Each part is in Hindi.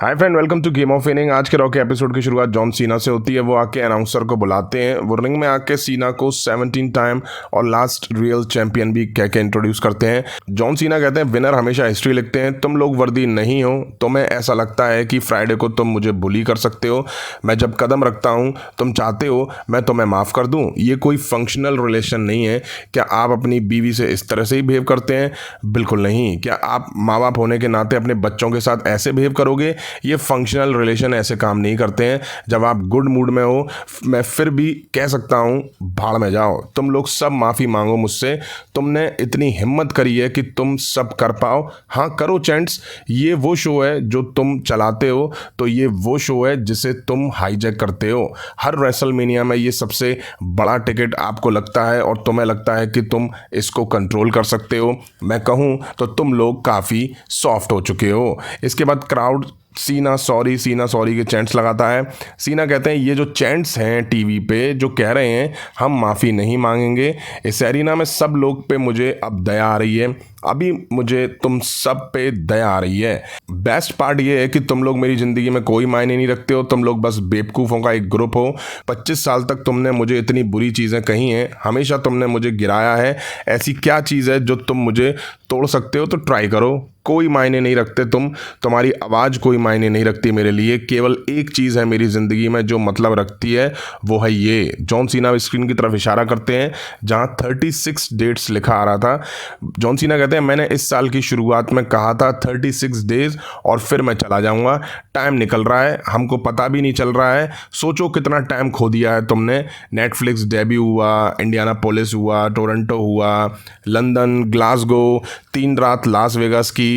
Hi friend, welcome to game of winning. आज के रॉ के एपिसोड की शुरुआत जॉन सीना से होती है। वो आके अनाउंसर को बुलाते हैं। वो रिंग में आके सीना को 17 टाइम और लास्ट रियल चैंपियन भी कह के इंट्रोड्यूस करते हैं। जॉन सीना कहते हैं विनर हमेशा हिस्ट्री लिखते हैं, तुम लोग वर्दी नहीं हो। तुम्हें ऐसा लगता है कि फ्राइडे को तुम मुझे बुली कर सकते हो। मैं जब कदम रखता हूँ तुम चाहते हो मैं तुम्हें माफ़ कर दूँ। ये कोई फंक्शनल रिलेशन नहीं है। क्या आप अपनी बीवी से इस तरह से ही बिहेव करते हैं? बिल्कुल नहीं। क्या आप माँ बाप होने के नाते अपने बच्चों के साथ ऐसे बिहेव करोगे? ये फंक्शनल रिलेशन ऐसे काम नहीं करते हैं। जब आप गुड मूड में हो मैं फिर भी कह सकता हूँ भाड़ में जाओ। तुम लोग सब माफ़ी मांगो मुझसे। तुमने इतनी हिम्मत करी है कि तुम सब कर पाओ। हाँ करो चैंट्स। ये वो शो है जो तुम चलाते हो, तो ये वो शो है जिसे तुम हाईजैक करते हो। हर रेसलमेनिया में ये सबसे बड़ा टिकट आपको लगता है और तुम्हें लगता है कि तुम इसको कंट्रोल कर सकते हो। मैं कहूँ तो तुम लोग काफ़ी सॉफ्ट हो चुके हो। इसके बाद क्राउड सीना सॉरी के चैंट्स लगाता है। सीना कहते हैं ये जो चैंट्स हैं टीवी पे जो कह रहे हैं हम माफ़ी नहीं मांगेंगे, इस एरिना में सब लोग पे मुझे अब दया आ रही है। अभी मुझे तुम सब पे दया आ रही है। बेस्ट पार्ट ये है कि तुम लोग मेरी ज़िंदगी में कोई मायने नहीं रखते हो। तुम लोग बस बेवकूफ़ों का एक ग्रुप हो। 25 साल तक तुमने मुझे इतनी बुरी चीज़ें कही हैं, हमेशा तुमने मुझे गिराया है। ऐसी क्या चीज़ है जो तुम मुझे तोड़ सकते हो? तो ट्राई करो। कोई मायने नहीं रखते तुम्हारी आवाज़ कोई मायने नहीं रखती मेरे लिए। केवल एक चीज़ है मेरी ज़िंदगी में जो मतलब रखती है, वो है ये। जॉन सीना स्क्रीन की तरफ इशारा करते हैं जहां 36 डेट्स लिखा आ रहा था। जॉन सीना कहते हैं मैंने इस साल की शुरुआत में कहा था 36 डेज और फिर मैं चला जाऊंगा। टाइम निकल रहा है, हमको पता भी नहीं चल रहा है। सोचो कितना टाइम खो दिया है तुमने। नेटफ्लिक्स डेब्यू हुआ, इंडियानापोलिस हुआ, टोरंटो हुआ, लंदन, ग्लासगो, 3 रात लास वेगास की।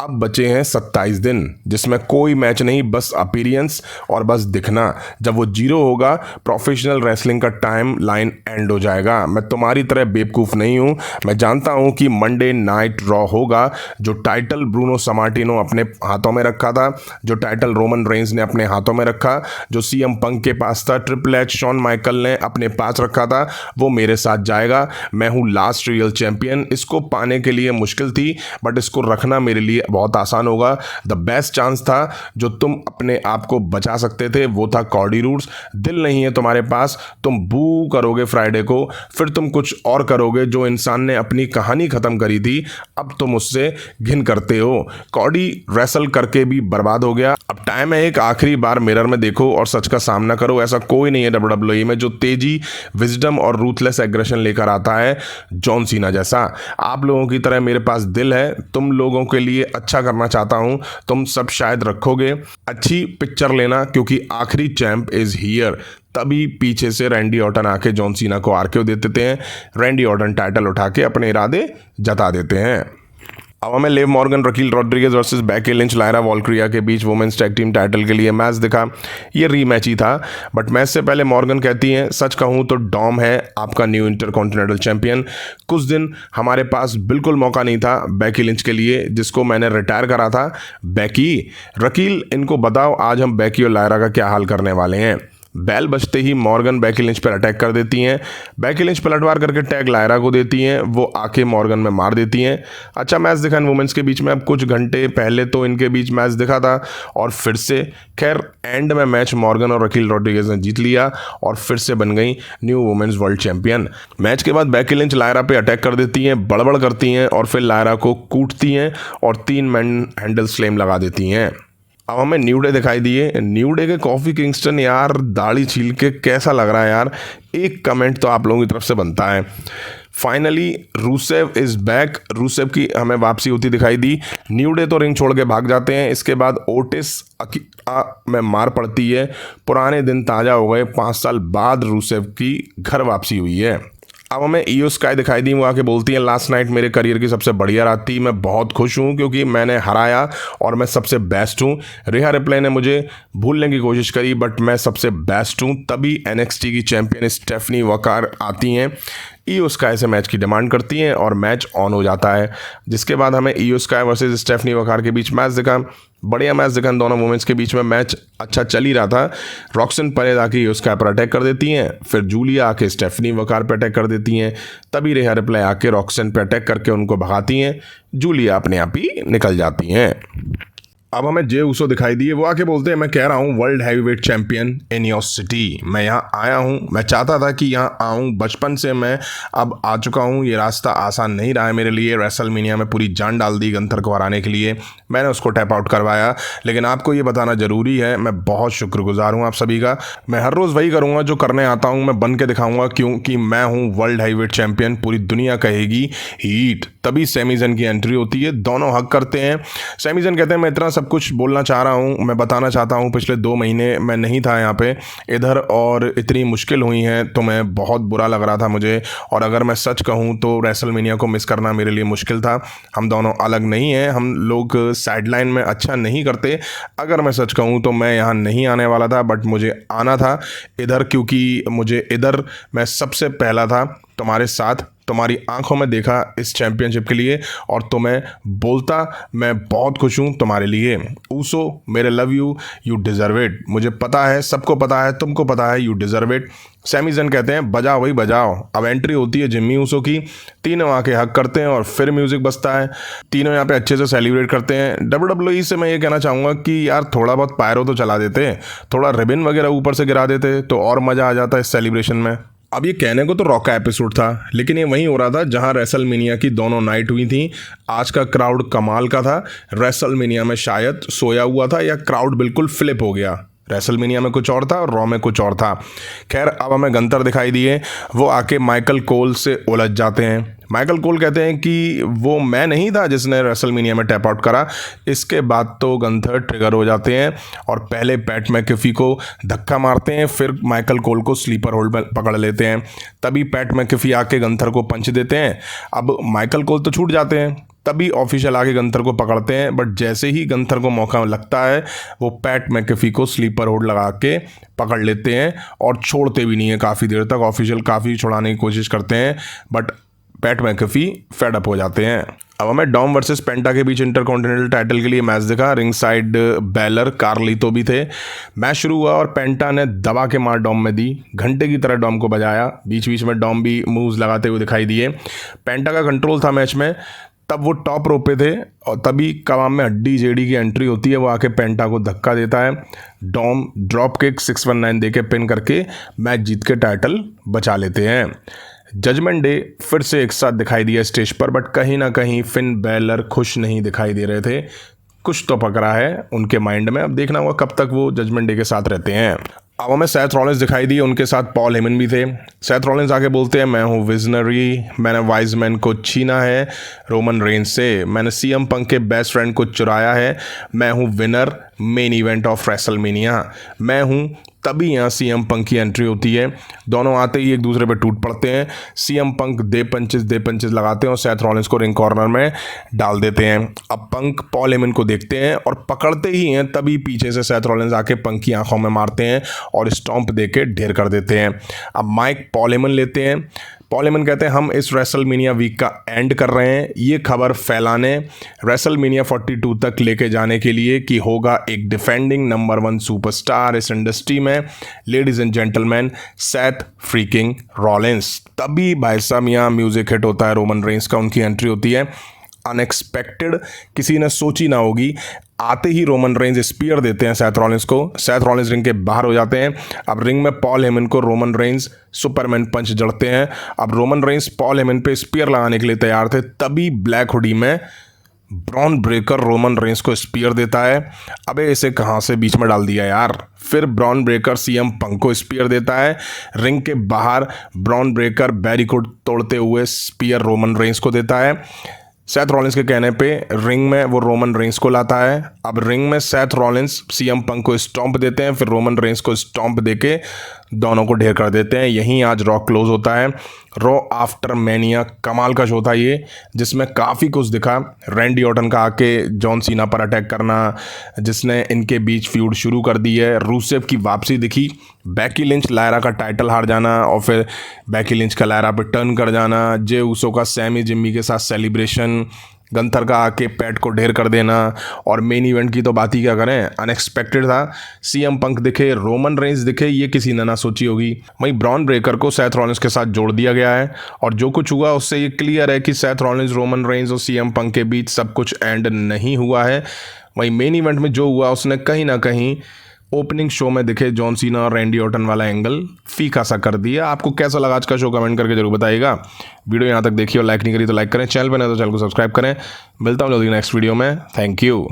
अब बचे हैं 27 दिन जिसमें कोई मैच नहीं, बस अपीरियंस और बस दिखना। जब वो 0 होगा प्रोफेशनल रेसलिंग का टाइम लाइन एंड हो जाएगा। मैं तुम्हारी तरह बेवकूफ़ नहीं हूँ। मैं जानता हूँ कि मंडे नाइट रॉ होगा। जो टाइटल ब्रूनो समार्टिनो अपने हाथों में रखा था, जो टाइटल रोमन रेंस ने अपने हाथों में रखा, जो सीएम पंक के पास था, ट्रिपल एच शॉन माइकल ने अपने पास रखा था, वो मेरे साथ जाएगा। मैं हूँ लास्ट रियल चैंपियन। इसको पाने के लिए मुश्किल थी बट इसको रखना मेरे लिए बहुत आसान होगा। द बेस्ट चांस था जो तुम अपने आप को बचा सकते थे, वो था कॉडी रूड्स। दिल नहीं है तुम्हारे पास, तुम बू करोगे फ्राइडे को, फिर तुम कुछ और करोगे। जो इंसान ने अपनी कहानी खत्म करी थी अब तुम उससे घिन करते हो। कॉडी रेसल करके भी बर्बाद हो गया। अब टाइम है एक आखिरी बार मिरर में देखो और सच का सामना करो। ऐसा कोई नहीं है WWE में जो तेजी, विजडम और रूथलेस एग्रेशन लेकर आता है जॉन सीना जैसा। आप लोगों की तरह मेरे पास दिल है, तुम लोगों के लिए अच्छा करना चाहता हूं। तुम सब शायद रखोगे अच्छी पिक्चर लेना क्योंकि आखिरी चैंप इज हियर। तभी पीछे से रैंडी ऑर्टन आके जॉन सीना को आरकेओ दे देते हैं। रैंडी ऑर्टन टाइटल उठा के अपने इरादे जता देते हैं। अब हमें Liv Morgan, Raquel Rodriguez versus Becky Lynch, Lyra Valkyria के बीच वुमेन्स टैग टीम टाइटल के लिए मैच दिखा। ये रीमैच ही था बट मैच से पहले मॉर्गन कहती हैं सच कहूँ तो डॉम है आपका न्यू इंटरकॉन्टिनेंटल चैंपियन। कुछ दिन हमारे पास बिल्कुल मौका नहीं था बेकी लिंच के लिए जिसको मैंने रिटायर करा था। बेकी, रकील इनको बताओ आज हम बेकी और लायरा का क्या हाल करने वाले हैं। बैल बजते ही मॉर्गन बेकी लिंच पर अटैक कर देती हैं। बेकी लिंच पलटवार करके टैग लायरा को देती हैं, वो आके मॉर्गन में मार देती हैं। अच्छा मैच दिखा इन वुमेन्स के बीच में। अब कुछ घंटे पहले तो इनके बीच मैच दिखा था और फिर से खैर एंड में मैच मॉर्गन और रकील रॉड्रिगेज ने जीत लिया और फिर से बन गई new women's world champion. Match के बाद बेकी लिंच लायरा पे अटैक कर देती हैं, बड़बड़ करती हैं और फिर लायरा को कूटती हैं और 3 मैन हैंडल स्लैम लगा देती हैं। अब हमें न्यू डे दिखाई दिए। न्यू डे के कॉफी किंगस्टन यार दाढ़ी छील के कैसा लग रहा है यार? एक कमेंट तो आप लोगों की तरफ से बनता है। Finally Rusev is back. Rusev की हमें वापसी होती दिखाई दी। न्यू डे तो रिंग छोड़ के भाग जाते हैं। इसके बाद ओटिस अकीरा में मार पड़ती है। पुराने दिन ताज़ा हो गए। 5 साल बाद रूसेव की घर वापसी हुई है। अब हमें ईओ स्काई दिखाई दी। वो आके बोलती है लास्ट नाइट मेरे करियर की सबसे बढ़िया रात थी। मैं बहुत खुश हूँ क्योंकि मैंने हराया और मैं सबसे बेस्ट हूँ। रिहा रिप्ले ने मुझे भूलने की कोशिश करी बट मैं सबसे बेस्ट हूँ। तभी NXT की चैंपियन स्टेफनी वकार आती हैं, ईओ स्काई से मैच की डिमांड करती हैं और मैच ऑन हो जाता है। जिसके बाद हमें ईओ स्काई वर्सेस स्टेफनी वकार के बीच मैच दिखा। बढ़िया मैच दिखा इन दोनों वुमेन्स के बीच में। मैच अच्छा चल ही रहा था। रॉक्सन परेज आके ईओ स्काई पर अटैक कर देती हैं, फिर जूलिया आके स्टेफनी वकार पर अटैक कर देती हैं। तभी रेहा रिप्ले आके रॉक्सन पर अटैक करके उनको भगाती हैं। जूलिया अपने आप ही निकल जाती हैं। अब हमें जे उसो दिखाई दिए, वो आके बोलते हैं मैं कह रहा हूँ world heavyweight champion in your city, मैं यहाँ आया हूँ, मैं चाहता था कि यहाँ आऊँ, बचपन से मैं अब आ चुका हूँ, ये रास्ता आसान नहीं रहा है मेरे लिए, रेसलमेनिया में पूरी जान डाल दी गंथर को हराने के लिए, मैंने उसको टैप आउट करवाया, लेकिन आपको ये बताना ज़रूरी है मैं बहुत शुक्रगुजार हूँ आप सभी का, मैं हर रोज़ वही करूँगा जो करने आता हूँ, मैं बन के दिखाऊँगा क्योंकि मैं हूँ वर्ल्ड हैवीवेट चैंपियन, पूरी दुनिया कहेगी हीट। तभी सैमी की एंट्री होती है, दोनों हक करते हैं। सैमी कहते हैं मैं इतना सब कुछ बोलना चाह रहा हूँ, मैं बताना चाहता हूँ पिछले 2 महीने मैं नहीं था यहाँ पे इधर और इतनी मुश्किल हुई हैं तो मैं बहुत बुरा लग रहा था मुझे, और अगर मैं सच कहूँ तो रेसलमेनिया को मिस करना मेरे लिए मुश्किल था। हम दोनों अलग नहीं हैं, हम लोग साइडलाइन में अच्छा नहीं करते। अगर मैं सच कहूँ तो मैं यहाँ नहीं आने वाला था, बट मुझे आना था इधर क्योंकि मुझे इधर मैं सबसे पहला था तुम्हारे साथ, तुम्हारी आंखों में देखा इस चैंपियनशिप के लिए, और तुम्हें बोलता मैं बहुत खुश हूँ तुम्हारे लिए। ऊसो मेरे love you, you deserve it, मुझे पता है, सबको पता है, तुमको पता है, you deserve it. Sami Zann कहते हैं बजाओ भाई बजाओ। अब एंट्री होती है जिम्मी ऊसो की, तीनों आके हक करते हैं और फिर म्यूज़िक बजता है, तीनों यहाँ पे अच्छे से सेलिब्रेट करते हैं। WWE से मैं ये कहना चाहूँगा कि यार थोड़ा बहुत पायरो तो चला देते, थोड़ा रिबन वगैरह ऊपर से गिरा देते तो और मज़ा आ जाता इस सेलिब्रेशन में। अब ये कहने को तो रॉक का एपिसोड था, लेकिन ये वहीं हो रहा था जहां रेसलमेनिया की दोनों नाइट हुई थी। आज का क्राउड कमाल का था, रेसलमेनिया में शायद सोया हुआ था या क्राउड बिल्कुल फ्लिप हो गया। रेसलमेनिया में कुछ और था और रॉ में कुछ और था। खैर अब हमें गंतर दिखाई दिए, वो आके माइकल कोल से उलझ जाते हैं। माइकल कोल कहते हैं कि वो मैं नहीं था जिसने रेसलमेनिया में टैप आउट करा। इसके बाद तो गंथर ट्रिगर हो जाते हैं और पहले पैट मैकेफी को धक्का मारते हैं, फिर माइकल कोल को स्लीपर होल्ड में पकड़ लेते हैं। तभी पैट मैकेफी आके गंथर को पंच देते हैं। अब माइकल कोल तो छूट जाते हैं, तभी ऑफिशियल आके गंथर को पकड़ते हैं, बट जैसे ही गंथर को मौका लगता है वो पैट मैकेफी को स्लीपर होल्ड लगा के पकड़ लेते हैं और छोड़ते भी नहीं है काफ़ी देर तक। ऑफिशियल काफ़ी छुड़ाने की कोशिश करते हैं, but PAT McAfee fed up हो जाते हैं। अब हमें डॉम वर्सेस पेंटा के बीच इंटरकॉन्टिनेंटल टाइटल के लिए मैच दिखा। रिंग साइड बैलर कार्लितो भी थे। मैच शुरू हुआ और पेंटा ने दबा के मार डॉम में दी, घंटे की तरह डॉम को बजाया। बीच बीच में डॉम भी मूव्स लगाते हुए दिखाई दिए। पेंटा का कंट्रोल था मैच में, तब वो टॉप रो पे थे और तभी कवाम में हड्डी जेडी की एंट्री होती है। वो आके पेंटा को धक्का देता है, डॉम ड्रॉप किक 619 देके पिन करके मैच जीत के टाइटल बचा लेते हैं। जजमेंट डे फिर से एक साथ दिखाई दिया स्टेज पर, बट कहीं ना कहीं फिन बैलर खुश नहीं दिखाई दे रहे थे। कुछ तो पकड़ा है उनके माइंड में, अब देखना होगा कब तक वो जजमेंट डे के साथ रहते हैं। अब हमें सेथ रॉलिंस दिखाई दी, उनके साथ पॉल हेमन भी थे। सेथ रॉलिंस आके बोलते हैं मैं हूँ विजनरी, मैंने वाइज मैन को छीना है रोमन रेंज से, मैंने सीएम पंक के बेस्ट फ्रेंड को चुराया है, मैं हूँ winner main event of WrestleMania, मैं हूँ। तभी यहाँ सीएम पंक की एंट्री होती है। दोनों आते ही एक दूसरे पे टूट पड़ते हैं। सीएम पंक दे पंचेस लगाते हैं और सेथ रॉलिंस को रिंग कॉर्नर में डाल देते हैं। अब पंक पॉल हेमन को देखते हैं और पकड़ते ही हैं, तभी पीछे से सेथ रॉलिंस आके पंक की आंखों में मारते हैं और स्टॉम्प देके ढेर कर देते हैं। अब माइक पॉल हेमन लेते हैं। पॉल हेमन कहते हैं हम इस रेसलमेनिया वीक का एंड कर रहे हैं, ये खबर फैलाने, रेसलमेनिया 42 तक लेके जाने के लिए कि होगा एक डिफेंडिंग नंबर 1 सुपरस्टार इस इंडस्ट्री में, ladies and gentleman Seth freaking Rollins. तभी भाई साहब यहाँ म्यूजिक हिट होता है रोमन रेंस का, उनकी एंट्री होती है अनएक्सपेक्टेड, किसी ने सोची ना होगी। आते ही रोमन रेंज स्पीयर देते हैं सेथ रॉलिंस को, सेथ रॉलिंस रिंग के बाहर हो जाते हैं। अब रिंग में पॉल हेमन को रोमन रेंज सुपरमैन पंच जड़ते हैं। अब रोमन रेंज पॉल हेमन पे स्पीयर लगाने के लिए तैयार थे, तभी ब्लैक हुडी में ब्रॉन ब्रेकर रोमन रेंज को स्पीयर देता है। अबे इसे कहाँ से बीच में डाल दिया यार। फिर ब्रॉन ब्रेकर सीएम पंक को स्पीयर देता है। रिंग के बाहर ब्रॉन ब्रेकर बैरिकोड तोड़ते हुए स्पीयर रोमन रेंज को देता है। सेथ रॉलिंस के कहने पे रिंग में वो रोमन रेंस को लाता है। अब रिंग में सेथ रॉलिंस सीएम पंक को स्टॉम्प देते हैं, फिर रोमन रेंस को स्टॉम्प देके दोनों को ढेर कर देते हैं। यहीं आज रॉ क्लोज होता है। रॉ आफ्टर मैनिया कमाल का शो था ये, जिसमें काफ़ी कुछ दिखा। रैंडी ऑर्टन का आके जॉन सीना पर अटैक करना, जिसने इनके बीच फ्यूड शुरू कर दी है। रूसेफ की वापसी दिखी, बैकी लिंच लायरा का टाइटल हार जाना और फिर बैकी लिंच का लायरा पे टर्न कर जाना, जे ऊसो का सैमी जिम्मी के साथ सेलिब्रेशन, गंथर का आके पैट को ढेर कर देना, और मेन इवेंट की तो बात ही क्या करें, अनएक्सपेक्टेड था। सीएम पंक दिखे, रोमन रेंस दिखे, ये किसी ने ना सोची होगी। वहीं ब्रॉन ब्रेकर को सेथ रॉलिंस के साथ जोड़ दिया गया है और जो कुछ हुआ उससे ये क्लियर है कि सेथ रॉलिंस, रोमन रेंस और सीएम पंक के बीच सब कुछ एंड नहीं हुआ है। वहीं मेन इवेंट में जो हुआ उसने कहीं ना कहीं ओपनिंग शो में दिखे जॉन सीना और रैंडी ऑर्टन वाला एंगल फीका सा कर दिया। आपको कैसा लगा आज का शो कमेंट करके जरूर बताइएगा। वीडियो यहाँ तक देखिए और लाइक नहीं करी तो लाइक करें, चैनल पर नहीं तो चैनल को सब्सक्राइब करें। मिलता हूँ जल्दी नेक्स्ट वीडियो में। Thank you.